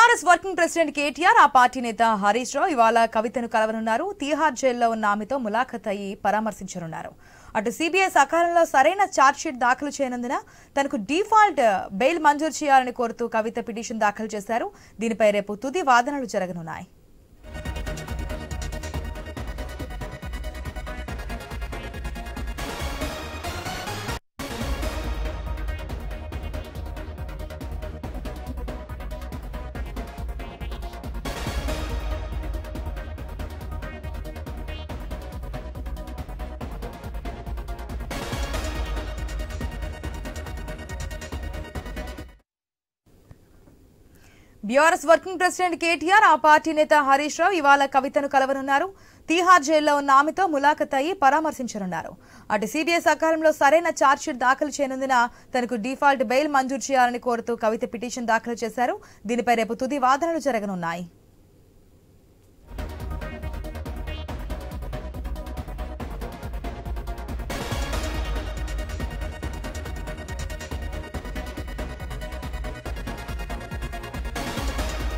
BRS working president KTR ఆ party నేత హరీష్ రావు ఇవాళ కవితను కలవనున్నారు. తీహార్ జైల్లో ఉన్న ఆమెతో ములాఖత్ అయ్యి పరామర్శించనున్నారు. అటు సిబిఐ సకాలంలో సరైన ఛార్జ్షీట్ దాఖలు చేయనందున తనకు డిఫాల్ట్ బెయిల్ మంజూరు చేయాలని కోరుతూ కవిత పిటిషన్ దాఖలు చేశారు. దీనిపై రేపు తుది వాదనలు జరగనున్నాయి. బీఆర్ఎస్ వర్కింగ్ ప్రెసిడెంట్ కేటీఆర్ ఆ పార్టీ నేత హరీష్ రావు ఇవాళ కవితను కలవనున్నారు. తీహార్ జైల్లో ఉన్న ఆమెతో ములాఖత్ అయ్యి పరామర్శించనున్నారు. అటు సిబిఐ సకాలంలో సరైన ఛార్జ్షీట్ దాఖలు చేయనందున తనకు డిఫాల్ట్ బెయిల్ మంజూరు చేయాలని కోరుతూ కవిత పిటిషన్ దాఖలు చేశారు. దీనిపై రేపు తుది వాదనలు జరగనున్నాయి.